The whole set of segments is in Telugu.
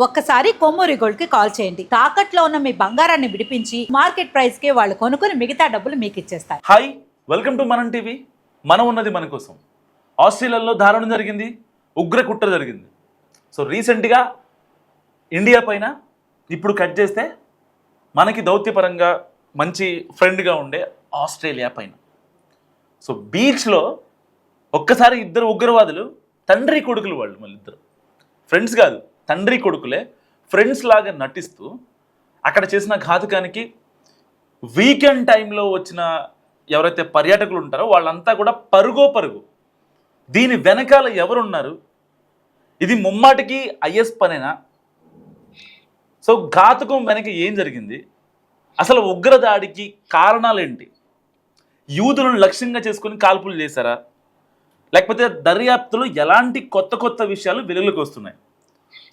ఒక్కసారి కొమ్మూరి గోల్డ్ కి కాల్ చేయండి. తాకట్లో ఉన్న మీ బంగారాన్ని విడిపించి మార్కెట్ ప్రైస్ కి వాళ్ళు కొనుక్కుని మిగతా డబ్బులు మీకు ఇచ్చేస్తారు. హాయ్, వెల్కమ్ టు మనం టీవీ. మనం ఉన్నది మన కోసం. ఆస్ట్రేలియాలో దారుణం జరిగింది, ఉగ్ర కుట్ర జరిగింది. సో రీసెంట్గా ఇండియా పైన ఇప్పుడు కట్ చేస్తే మనకి దౌత్యపరంగా మంచి ఫ్రెండ్గా ఉండే ఆస్ట్రేలియా పైన. సో బీచ్లో ఒక్కసారి ఇద్దరు ఉగ్రవాదులు తండ్రి కొడుకులు, వాళ్ళు మళ్ళీ ఇద్దరు ఫ్రెండ్స్ కాదు, తండ్రి కొడుకులే ఫ్రెండ్స్ లాగా నటిస్తూ అక్కడ చేసిన ఘాతుకానికి వీకెండ్ టైంలో వచ్చిన ఎవరైతే పర్యాటకులు ఉంటారో వాళ్ళంతా కూడా పరుగు. దీని వెనకాల ఎవరున్నారు? ఇది ముమ్మాటికి ఐఎస్ పనేనా? సో ఘాతుకం వెనక ఏం జరిగింది? అసలు ఉగ్రదాడికి కారణాలేంటి? యూదులను లక్ష్యంగా చేసుకొని కాల్పులు చేశారా, లేకపోతే దర్యాప్తులు ఎలాంటి కొత్త విషయాలు వెలుగులోకి వస్తున్నాయి?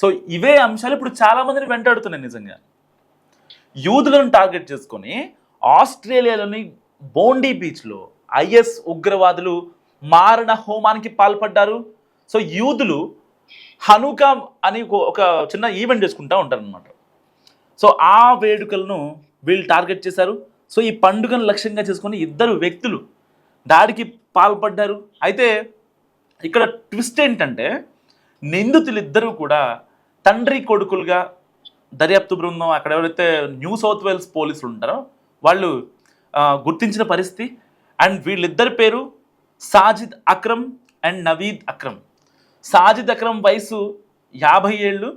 సో ఇవే అంశాలు ఇప్పుడు చాలామందిని వెంటాడుతున్నాయి. నిజంగా యూదులను టార్గెట్ చేసుకొని ఆస్ట్రేలియాలోని బోండీ బీచ్లో ఐఎస్ ఉగ్రవాదులు మారణ హోమానికి పాల్పడ్డారు. సో యూదులు హనుకా అని ఒక చిన్న ఈవెంట్ చేసుకుంటూ ఉంటారనమాట. సో ఆ వేడుకలను వీళ్ళు టార్గెట్ చేశారు. సో ఈ పండుగను లక్ష్యంగా చేసుకొని ఇద్దరు వ్యక్తులు దాడికి పాల్పడ్డారు. అయితే ఇక్కడ ట్విస్ట్ ఏంటంటే నిందితులు ఇద్దరూ కూడా తండ్రి కొడుకులుగా దర్యాప్తు బృందం అక్కడ ఎవరైతే న్యూ సౌత్ వేల్స్ పోలీసులు ఉంటారో వాళ్ళు గుర్తించిన పరిస్థితి. అండ్ వీళ్ళిద్దరి పేరు సాజిద్ అక్రమ్ అండ్ నవీద్ అక్రమ్. సాజిద్ అక్రమ్ వయసు 50 ఏళ్ళు,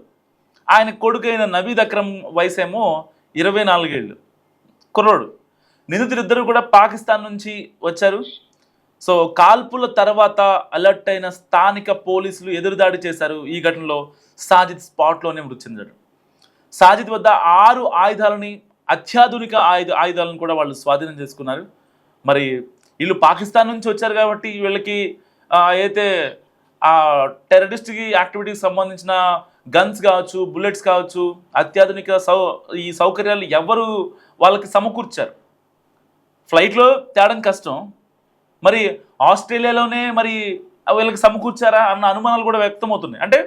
ఆయన కొడుకైన నవీద్ అక్రమ్ వయసు ఏమో 24 ఏళ్ళు, కుర్రోడు. నిందితులిద్దరూ కూడా పాకిస్తాన్ నుంచి వచ్చారు. సో కాల్పుల తర్వాత అలర్ట్ అయిన స్థానిక పోలీసులు ఎదురుదాడి చేశారు. ఈ ఘటనలో సాజిద్ స్పాట్లోనే మృతి చెందాడు. సాజిద్ వద్ద 6 ఆయుధాలని, అత్యాధునిక ఆయుధాలను కూడా వాళ్ళు స్వాధీనం చేసుకున్నారు. మరి వీళ్ళు పాకిస్తాన్ నుంచి వచ్చారు కాబట్టి వీళ్ళకి అయితే ఆ టెర్రరిస్ట్కి యాక్టివిటీకి సంబంధించిన గన్స్ కావచ్చు, బుల్లెట్స్ కావచ్చు, అత్యాధునిక ఈ సౌకర్యాలు ఎవరు వాళ్ళకి సమకూర్చారు? ఫ్లైట్లో తేడం కష్టం, మరి ఆస్ట్రేలియాలోనే మరి వీళ్ళకి సమకూర్చారా అన్న అనుమానాలు కూడా వ్యక్తమవుతున్నాయి. అంటే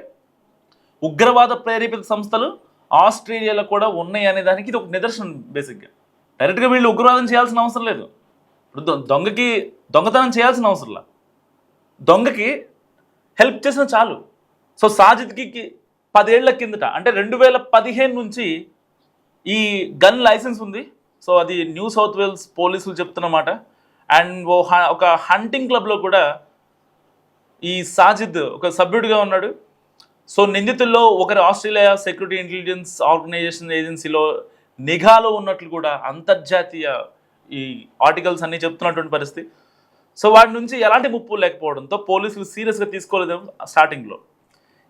ఉగ్రవాద ప్రేరేపిత సంస్థలు ఆస్ట్రేలియాలో కూడా ఉన్నాయి అనే దానికి ఇది ఒక నిదర్శనం. బేసిక్గా డైరెక్ట్గా వీళ్ళు ఉగ్రవాదం చేయాల్సిన అవసరం లేదు. ఇప్పుడు దొంగకి దొంగతనం చేయాల్సిన అవసరం లేదు, దొంగకి హెల్ప్ చేసిన చాలు. సో సాజిద్కి 10 ఏళ్ల కిందట అంటే 2015 నుంచి ఈ గన్ లైసెన్స్ ఉంది. సో అది న్యూ సౌత్ వేల్స్ పోలీసులు చెప్తున్నమాట. అండ్ ఒక హంటింగ్ క్లబ్లో కూడా ఈ సాజిద్ ఒక సభ్యుడిగా ఉన్నాడు. సో నిందితుల్లో ఒకరు ఆస్ట్రేలియా సెక్యూరిటీ ఇంటెలిజెన్స్ ఆర్గనైజేషన్ ఏజెన్సీలో నిఘాలో ఉన్నట్లు కూడా అంతర్జాతీయ ఈ ఆర్టికల్స్ అన్నీ చెప్తున్నటువంటి పరిస్థితి. సో వాటి నుంచి ఎలాంటి ముప్పు లేకపోవడంతో పోలీసులు సీరియస్గా తీసుకోలేదు స్టార్టింగ్లో.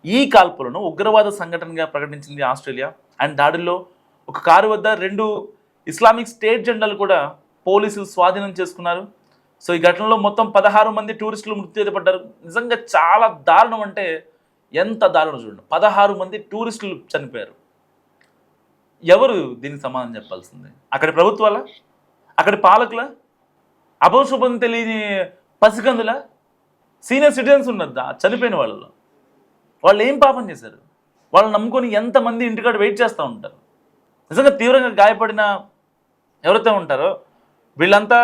ఈ కాల్పులను ఉగ్రవాద సంఘటనగా ప్రకటించింది ఆస్ట్రేలియా. అండ్ దాడుల్లో ఒక కారు వద్ద 2 ఇస్లామిక్ స్టేట్ జెండాలు కూడా పోలీసులు స్వాధీనం చేసుకున్నారు. సో ఈ ఘటనలో మొత్తం 16 మంది టూరిస్టులు మృతి పడ్డారు. నిజంగా చాలా దారుణం, అంటే ఎంత దారుణం చూడండి. 16 మంది టూరిస్టులు చనిపోయారు. ఎవరు దీనికి సమాధానం చెప్పాల్సింది? అక్కడి ప్రభుత్వాల, అక్కడి పాలకుల, అపశుభం తెలియని పసికందుల, సీనియర్ సిటిజన్స్ ఉన్నదా చనిపోయిన వాళ్ళలో? వాళ్ళు ఏం పాపం చేశారు? వాళ్ళు నమ్ముకొని ఎంతమంది ఇంటికాడ వెయిట్ చేస్తూ ఉంటారు? నిజంగా తీవ్రంగా గాయపడిన ఎవరైతే ఉంటారో వీళ్ళంతా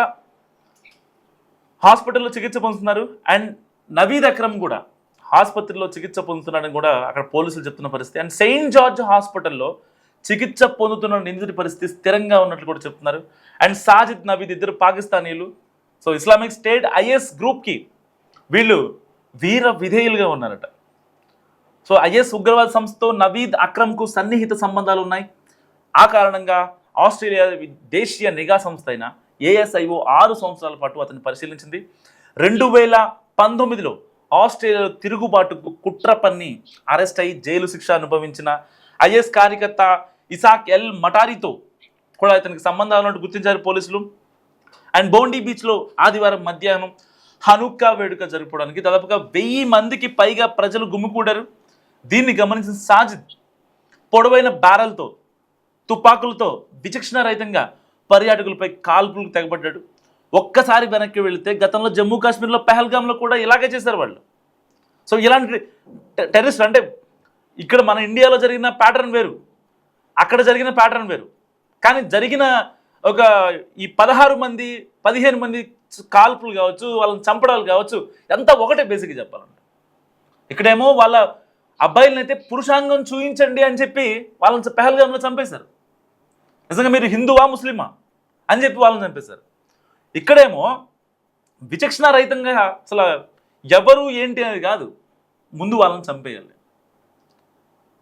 హాస్పిటల్లో చికిత్స పొందుతున్నారు. అండ్ నవీద్ అక్రమ్ కూడా ఆసుపత్రిలో చికిత్స పొందుతున్నాడని కూడా అక్కడ పోలీసులు చెప్తున్న పరిస్థితి. అండ్ సెయింట్ జార్జ్ హాస్పిటల్లో చికిత్స పొందుతున్న నిందితుడి పరిస్థితి స్థిరంగా ఉన్నట్లు కూడా చెప్తున్నారు. అండ్ సాజిద్, నవీద్ ఇద్దరు పాకిస్తానీలు. సో ఇస్లామిక్ స్టేట్ ఐఎస్ గ్రూప్కి వీళ్ళు వీర విధేయులుగా ఉన్నారట. సో ఐఎస్ ఉగ్రవాద సంస్థతో నవీద్ అక్రమ్కు సన్నిహిత సంబంధాలు ఉన్నాయి. ఆ కారణంగా ఆస్ట్రేలియా దేశీయ నిఘా సంస్థ అయిన ఏఎస్ఐఓ 6 సంవత్సరాల పాటు అతన్ని పరిశీలించింది. 2019లో ఆస్ట్రేలియాలో తిరుగుబాటుకు కుట్ర పన్ని అరెస్ట్ అయి జైలు శిక్ష అనుభవించిన ఐఎస్ కార్యకర్త ఇసాక్ ఎల్ మటారీతో కూడా ఇతనికి సంబంధాలు ఉన్నట్టు గుర్తించారు పోలీసులు. అండ్ బోండీ బీచ్లో ఆదివారం మధ్యాహ్నం హనుక్కా వేడుక జరుపుకోవడానికి దాదాపుగా 1000 మందికి పైగా ప్రజలు గుమికూడారు. దీన్ని గమనించిన సాజిద్ పొడవైన బ్యారల్తో, తుపాకులతో విచక్షణ రహితంగా పర్యాటకులపై కాల్పులకు తెగబడ్డాడు. ఒక్కసారి వెనక్కి వెళితే గతంలో జమ్మూ కాశ్మీర్లో పెహల్గామ్లో కూడా ఇలాగే చేశారు వాళ్ళు. సో ఇలాంటి టెర్రరిస్టులు అంటే ఇక్కడ మన ఇండియాలో జరిగిన ప్యాటర్న్ వేరు, అక్కడ జరిగిన ప్యాటర్న్ వేరు. కానీ జరిగిన ఒక ఈ 16 మంది 15 మంది కాల్పులు కావచ్చు, వాళ్ళని చంపడాలు కావచ్చు, ఎంత ఒకటే బేసిక్గా చెప్పాలంటే. ఇక్కడేమో వాళ్ళ అబ్బాయిలను అయితే పురుషాంగం చూయించండి అని చెప్పి వాళ్ళని పెహల్గాంలో చంపేశారు. నిజంగా మీరు హిందువా ముస్లిమా అని చెప్పి వాళ్ళని చంపేశారు. ఇక్కడేమో విచక్షణ రహితంగా అసలు ఎవరు ఏంటి అనేది కాదు, ముందు వాళ్ళని చంపేయాలి.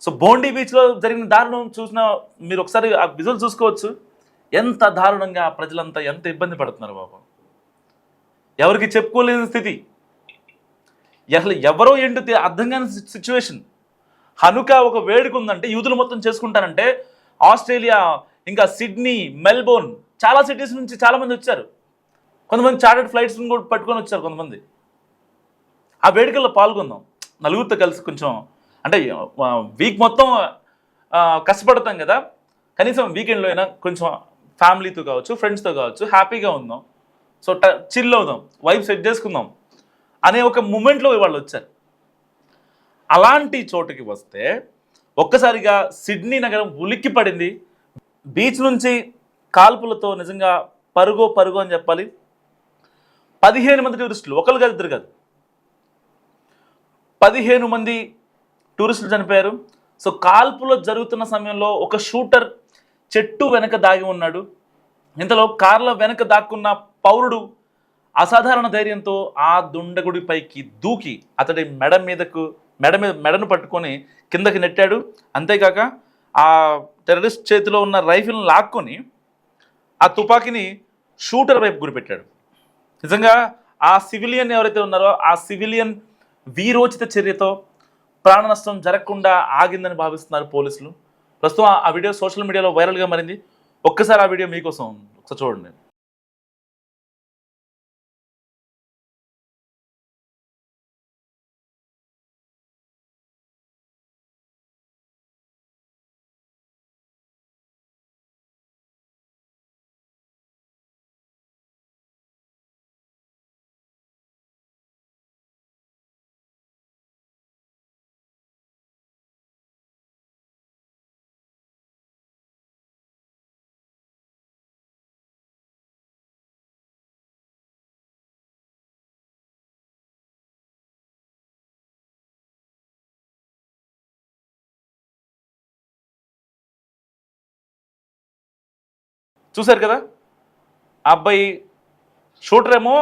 సో బోండీ బీచ్లో జరిగిన దారుణం చూసిన మీరు ఒకసారి ఆ విజువల్ చూసుకోవచ్చు. ఎంత దారుణంగా ప్రజలంతా ఎంత ఇబ్బంది పడుతున్నారు బాబు. ఎవరికి చెప్పుకోలేని స్థితి, అసలు ఎవరో ఏంటో అర్థం కాని సిచ్యువేషన్. హనుక ఒక వేడుక ఉందంటే యూదులు మొత్తం చేసుకుంటారంటే ఆస్ట్రేలియా, ఇంకా సిడ్నీ, మెల్బోర్న్, చాలా సిటీస్ నుంచి చాలామంది వచ్చారు. కొంతమంది చార్టర్డ్ ఫ్లైట్స్ కూడా పట్టుకొని వచ్చారు. కొంతమంది ఆ వేడుకల్లో పాల్గొందాం నలుగురితో కలిసి. కొంచెం అంటే వీక్ మొత్తం కష్టపడతాం కదా, కనీసం వీకెండ్లో అయినా కొంచెం ఫ్యామిలీతో కావచ్చు, ఫ్రెండ్స్తో కావచ్చు, హ్యాపీగా ఉందాం. సో చిల్ అవుదాం, వైబ్ సెట్ చేసుకుందాం అనే ఒక మూమెంట్లో వాళ్ళు వచ్చారు. అలాంటి చోటుకి వస్తే ఒక్కసారిగా సిడ్నీ నగరం ఉలిక్కి పడింది. బీచ్ నుంచి కాల్పులతో నిజంగా పరుగు అని చెప్పాలి. 15 మంది టూరిస్టులు, ఒకరు కాదు ఇద్దరు కాదు, 15 మంది టూరిస్టులు చనిపోయారు. సో కాల్పులు జరుగుతున్న సమయంలో ఒక షూటర్ చెట్టు వెనక దాగి ఉన్నాడు. ఇంతలో కార్ల వెనక దాక్కున్న పౌరుడు అసాధారణ ధైర్యంతో ఆ దుండగుడి పైకి దూకి అతడి మెడను పట్టుకొని కిందకి నెట్టాడు. అంతేకాక ఆ టెర్రరిస్ట్ చేతిలో ఉన్న రైఫిల్ని లాక్కొని ఆ తుపాకీని షూటర్ వైపు గురిపెట్టాడు. నిజంగా ఆ సివిలియన్ ఎవరైతే ఉన్నారో ఆ సివిలియన్ వీరోచిత చర్యతో ప్రాణ నష్టం జరగకుండా ఆగిందని భావిస్తున్నారు పోలీసులు. ప్రస్తుతం ఆ వీడియో సోషల్ మీడియాలో వైరల్గా మారింది. ఒక్కసారి ఆ వీడియో మీకోసం ఒకసారి చూడండి. చూశారు కదా, ఆ అబ్బాయి షూటర్ ఏమో,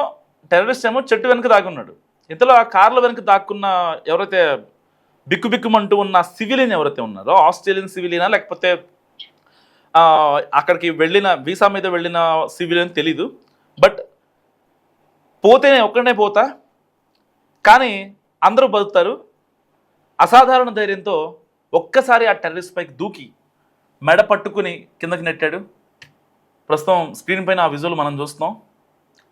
టెర్రరిస్ట్ ఏమో చెట్టు వెనక దాగి ఉన్నాడు. ఇంతలో ఆ కార్ల వెనక దాక్కున్న ఎవరైతే బిక్కుబిక్కుమంటూ ఉన్న సివిలియన్ ఎవరైతే ఉన్నారో, ఆస్ట్రేలియన్ సివిలియనా లేకపోతే అక్కడికి వెళ్ళిన వీసా మీద వెళ్ళిన సివిలియన్ తెలీదు. బట్ పోతేనే ఒక్కడనే పోతా, కానీ అందరూ బతుకుతారు. అసాధారణ ధైర్యంతో ఒక్కసారి ఆ టెర్రరిస్ట్ పైకి దూకి మెడ పట్టుకుని కిందకి నెట్టాడు. ప్రస్తుతం స్క్రీన్ పైన ఆ విజువల్ మనం చూస్తున్నాం.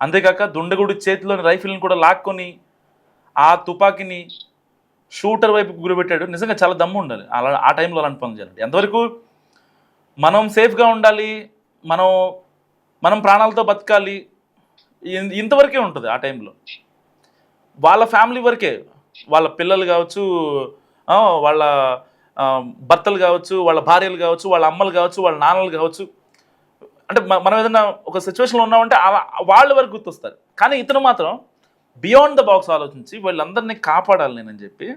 అంతేకాక దుండగుడి చేతిలోని రైఫిల్ని కూడా లాక్కొని ఆ తుపాకీని షూటర్ వైపు గురిపెట్టాడు. నిజంగా చాలా దమ్ము ఉండాలి అలా ఆ టైంలో అలాంటి పనులు చేయాలంటే. ఎంతవరకు మనం సేఫ్గా ఉండాలి, మనం ప్రాణాలతో బతకాలి, ఇంతవరకే ఉంటుంది ఆ టైంలో. వాళ్ళ ఫ్యామిలీ వరకే, వాళ్ళ పిల్లలు కావచ్చు, వాళ్ళ భర్తలు కావచ్చు, వాళ్ళ భార్యలు కావచ్చు, వాళ్ళ అమ్మలు కావచ్చు, వాళ్ళ నాన్నలు కావచ్చు. అంటే మనం ఏదైనా ఒక సిచ్యువేషన్లో ఉన్నామంటే వాళ్ళ వరకు గుర్తొస్తారు. కానీ ఇతను మాత్రం బియాండ్ ద బాక్స్ ఆలోచించి వీళ్ళందరినీ కాపాడాలి నేనని చెప్పి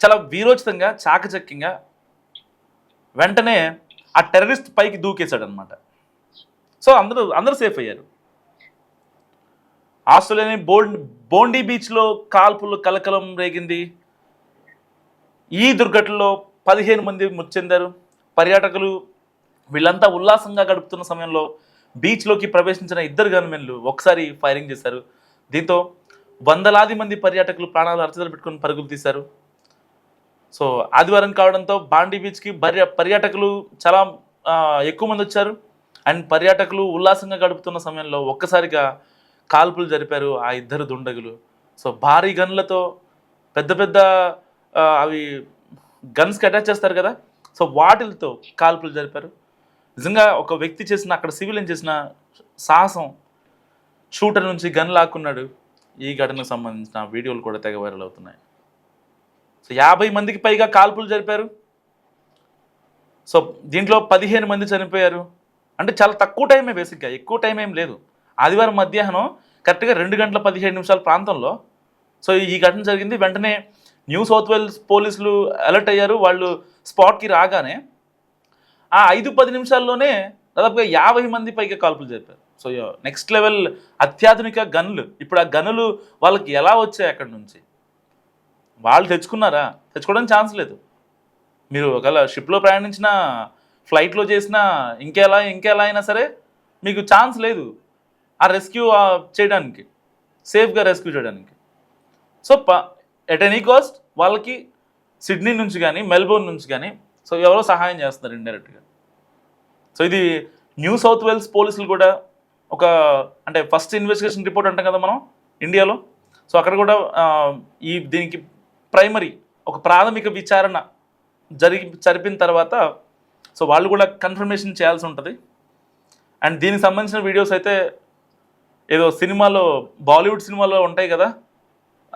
చాలా వీరోచితంగా, చాకచక్యంగా వెంటనే ఆ టెర్రరిస్ట్ పైకి దూకేశాడు అనమాట. సో అందరూ సేఫ్ అయ్యారు. ఆస్ట్రేలియాని బోండీ బీచ్లో కాల్పులు కలకలం రేగింది. ఈ దుర్ఘటనలో 15 మంది మృతి చెందారు. పర్యాటకులు వీళ్ళంతా ఉల్లాసంగా గడుపుతున్న సమయంలో బీచ్లోకి ప్రవేశించిన 2 గన్మెన్లు ఒకసారి ఫైరింగ్ చేశారు. దీంతో వందలాది మంది పర్యాటకులు ప్రాణాలు అరచేతులు పెట్టుకుని పరుగులు తీశారు. సో ఆదివారం కావడంతో బాండీ బీచ్కి పర్యాటకులు చాలా ఎక్కువ మంది వచ్చారు. అండ్ పర్యాటకులు ఉల్లాసంగా గడుపుతున్న సమయంలో ఒక్కసారిగా కాల్పులు జరిపారు ఆ 2 దుండగులు. సో భారీ గన్లతో పెద్ద అవి గన్స్కి అటాచ్ చేస్తారు కదా, సో వాటిలతో కాల్పులు జరిపారు. నిజంగా ఒక వ్యక్తి చేసిన, అక్కడ సివిలియన్ చేసిన సాహసం, షూటర్ నుంచి గన్ లాక్కున్నాడు. ఈ ఘటనకు సంబంధించిన వీడియోలు కూడా తెగ వైరల్ అవుతున్నాయి. సో 50 మందికి పైగా కాల్పులు జరిపారు. సో దీంట్లో 15 మంది చనిపోయారు. అంటే చాలా తక్కువ టైమే, బేసిక్గా ఎక్కువ టైం ఏం లేదు. ఆదివారం మధ్యాహ్నం కరెక్ట్గా 2 గంటల 17 నిమిషాల ప్రాంతంలో సో ఈ ఘటన జరిగింది. వెంటనే న్యూ సౌత్ వేల్స్ పోలీసులు అలర్ట్ అయ్యారు. వాళ్ళు స్పాట్కి రాగానే ఆ 5-10 నిమిషాల్లోనే దాదాపుగా 50 మంది పైగా కాల్పులు జరిపారు. సో నెక్స్ట్ లెవెల్ అత్యాధునిక గన్లు. ఇప్పుడు ఆ గన్నులు వాళ్ళకి ఎలా వచ్చాయి అక్కడి నుంచి? వాళ్ళు తెచ్చుకున్నారా? తెచ్చుకోవడానికి ఛాన్స్ లేదు. మీరు ఒకవేళ షిప్లో ప్రయాణించిన, ఫ్లైట్లో చేసిన, ఇంకెలా అయినా సరే మీకు ఛాన్స్ లేదు ఆ రెస్క్యూ చేయడానికి, సేఫ్గా రెస్క్యూ చేయడానికి. సో ఎట్ ఎనీ కాస్ట్ వాళ్ళకి సిడ్నీ నుంచి కానీ మెల్బోర్న్ నుంచి కానీ సో ఎవరో సహాయం చేస్తున్నారు ఇండైరెక్ట్గా. సో ఇది న్యూ సౌత్ వేల్స్ పోలీసులు కూడా ఒక అంటే ఫస్ట్ ఇన్వెస్టిగేషన్ రిపోర్ట్ అంటాం కదా మనం ఇండియాలో. సో అక్కడ కూడా దీనికి ప్రైమరీ ఒక ప్రాథమిక విచారణ జరిపిన తర్వాత సో వాళ్ళు కూడా కన్ఫర్మేషన్ చేయాల్సి ఉంటుంది. అండ్ దీనికి సంబంధించిన వీడియోస్ అయితే ఏదో సినిమాలో, బాలీవుడ్ సినిమాలో ఉంటాయి కదా,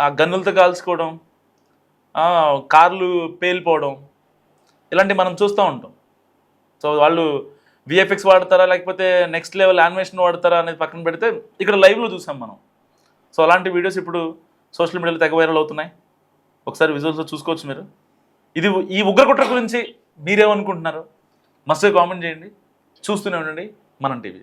ఆ గన్నులతో కాల్చుకోవడం, కార్లు పేలిపోవడం, ఇలాంటివి మనం చూస్తూ ఉంటాం. సో వాళ్ళు విఎఫ్ఎక్స్ వాడతారా లేకపోతే నెక్స్ట్ లెవెల్ యానిమేషన్ వాడతారా అనేది పక్కన పెడితే ఇక్కడ లైవ్లో చూసాం మనం. సో అలాంటి వీడియోస్ ఇప్పుడు సోషల్ మీడియాలో తెగ వైరల్ అవుతున్నాయి. ఒకసారి విజువల్స్లో చూసుకోవచ్చు మీరు. ఈ ఉగ్రకుట్ర గురించి మీరేమనుకుంటున్నారు? మస్తుగా కామెంట్ చేయండి. చూస్తూనే ఉండండి మనం టీవీ.